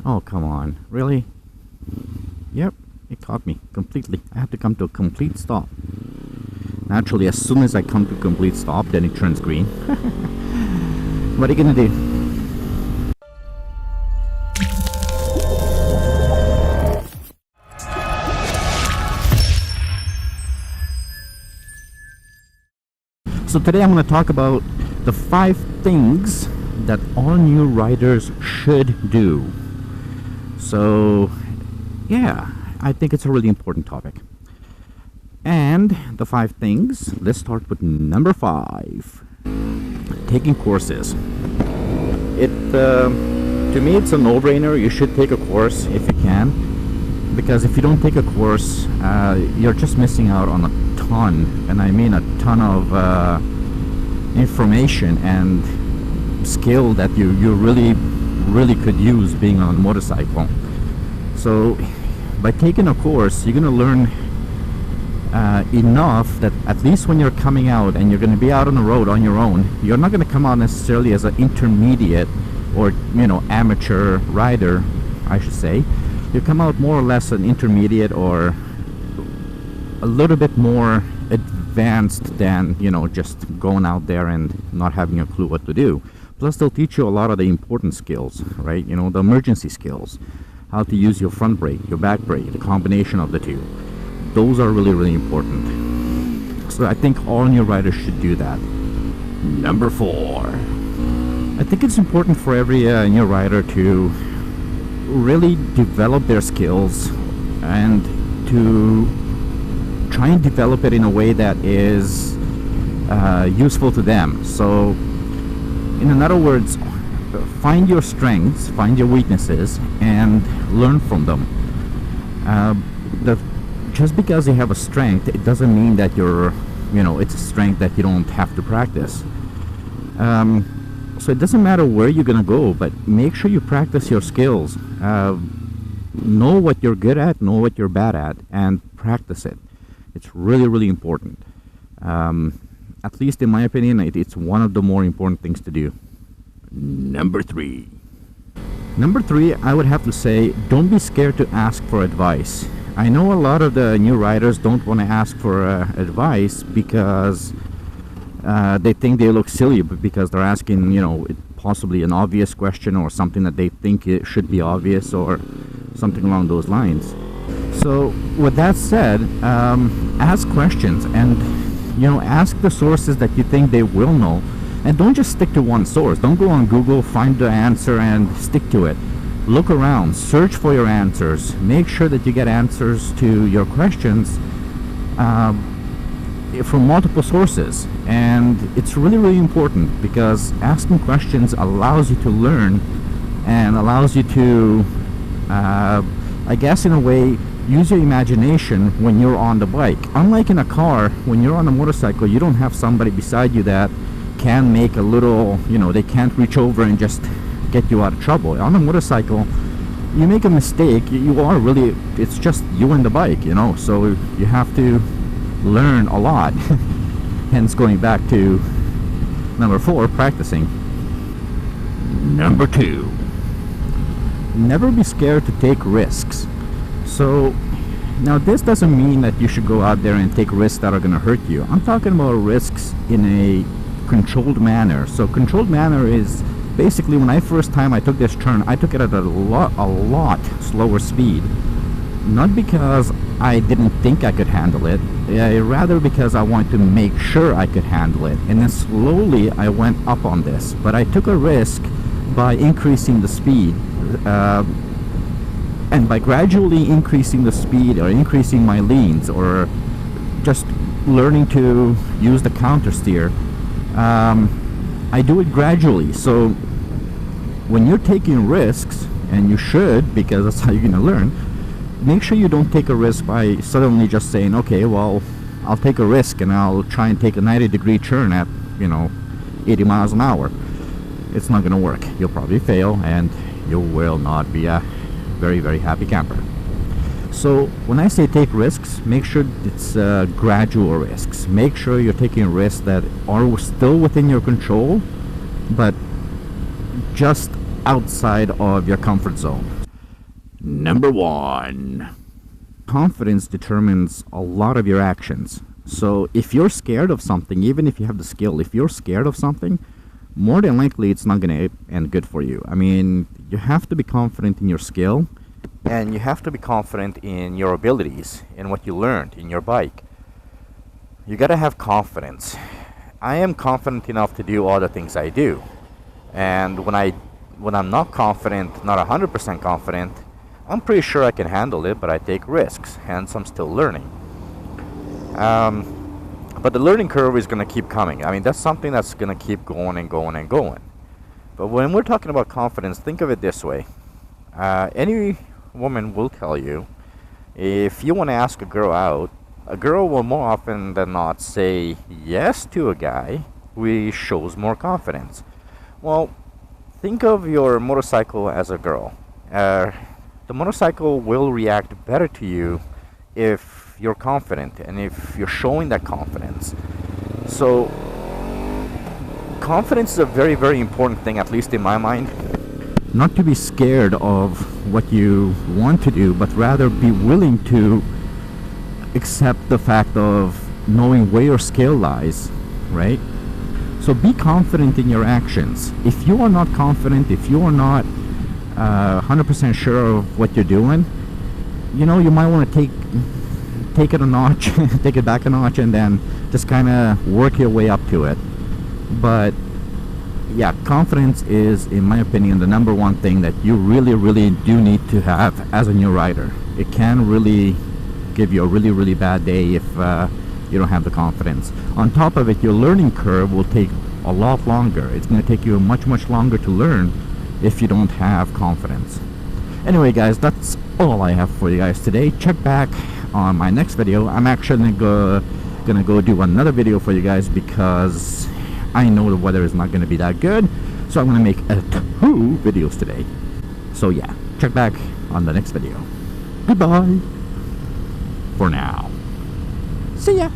Oh, come on. Really? Yep, it caught me completely. I have to come to a complete stop. Naturally, as soon as I come to a complete stop, then it turns green. What are you gonna do? So today I'm going to talk about the 5 things that all new riders should do. So yeah, I think it's a really important topic. And the 5 things, let's start with number 5. Taking courses. To me it's a no-brainer. You should take a course if you can, because if you don't take a course, you're just missing out on a ton, and I mean a ton of information and skill that you really could use being on a motorcycle. So by taking a course, you're going to learn enough that at least when you're coming out and you're going to be out on the road on your own, you're not going to come out necessarily as an intermediate or, you know, amateur rider, I should say. You come out more or less an intermediate or a little bit more advanced than, you know, just going out there and not having a clue what to do. Plus they'll teach you a lot of the important skills, right? You know, the emergency skills, how to use your front brake, your back brake, the combination of the two. Those are really important. So I think all new riders should do that. Number 4. I think it's important for every new rider to really develop their skills and to try and develop it in a way that is useful to them. So in other words, find your strengths, find your weaknesses, and learn from them. Just because you have a strength, it doesn't mean that it's a strength that you don't have to practice. So it doesn't matter where you're gonna go, but make sure you practice your skills. Know what you're good at, know what you're bad at, and practice it. It's really important. At least in my opinion, it's one of the more important things to do. Number 3. Number 3, I would have to say, don't be scared to ask for advice. I know a lot of the new riders don't want to ask for advice because they think they look silly, because they're asking, you know, possibly an obvious question or something that they think it should be obvious or something along those lines. So with that said, ask questions and, you know, ask the sources that you think they will know, and don't just stick to one source. Don't go on Google, find the answer and stick to it. Look around, search for your answers, make sure that you get answers to your questions from multiple sources. And it's really important, because asking questions allows you to learn and allows you to I guess in a way use your imagination when you're on the bike. Unlike in a car, when you're on a motorcycle, you don't have somebody beside you that can make a little, you know, they can't reach over and just get you out of trouble. On a motorcycle, you make a mistake, it's just you and the bike, you know, so you have to learn a lot. Hence going back to number 4, practicing. Number 2, never be scared to take risks. So now this doesn't mean that you should go out there and take risks that are going to hurt you. I'm talking about risks in a controlled manner. So controlled manner is basically, when I first time I took this turn, I took it at a lot slower speed. Not because I didn't think I could handle it, rather because I wanted to make sure I could handle it. And then slowly I went up on this, but I took a risk by increasing the speed. And by gradually increasing the speed or increasing my leans or just learning to use the counter steer, I do it gradually. So when you're taking risks, and you should, because that's how you're going to learn, make sure you don't take a risk by suddenly just saying, okay, well, I'll take a risk and I'll try and take a 90-degree turn at, 80 miles an hour. It's not going to work. You'll probably fail, and you will not be a very happy camper. So when I say take risks, make sure it's gradual risks. Make sure you're taking risks that are still within your control, but just outside of your comfort zone. Number 1. Confidence determines a lot of your actions. So if you're scared of something, even if you have the skill, if you're scared of something, more than likely it's not going to end good for you. I mean, you have to be confident in your skill, and you have to be confident in your abilities, in what you learned in your bike. You got to have confidence. I am confident enough to do all the things I do. And when I'm not confident, not 100% confident, I'm pretty sure I can handle it, but I take risks, hence I'm still learning. But the learning curve is going to keep coming. I mean, that's something that's going to keep going and going and going. But when we're talking about confidence, think of it this way. Any woman will tell you, if you want to ask a girl out, a girl will more often than not say yes to a guy who shows more confidence. Well, think of your motorcycle as a girl. The motorcycle will react better to you if you're confident and if you're showing that confidence. So confidence is a very, very important thing, at least in my mind. Not to be scared of what you want to do, but rather be willing to accept the fact of knowing where your skill lies, right? So be confident in your actions. If you are not confident, if you are not 100% sure of what you're doing, you know, you might want to take it a notch, take it back a notch, and then just kind of work your way up to it. But yeah, confidence is, in my opinion, the number one thing that you really, really do need to have as a new rider. It can really give you a really, really bad day if you don't have the confidence. On top of it, your learning curve will take a lot longer. It's going to take you much, much longer to learn if you don't have confidence. Anyway, guys, that's all I have for you guys today. Check back on my next video. I'm actually gonna go do another video for you guys because I know the weather is not going to be that good, so I'm going to make 2 videos today. So yeah, check back on the next video. Goodbye for now. See ya.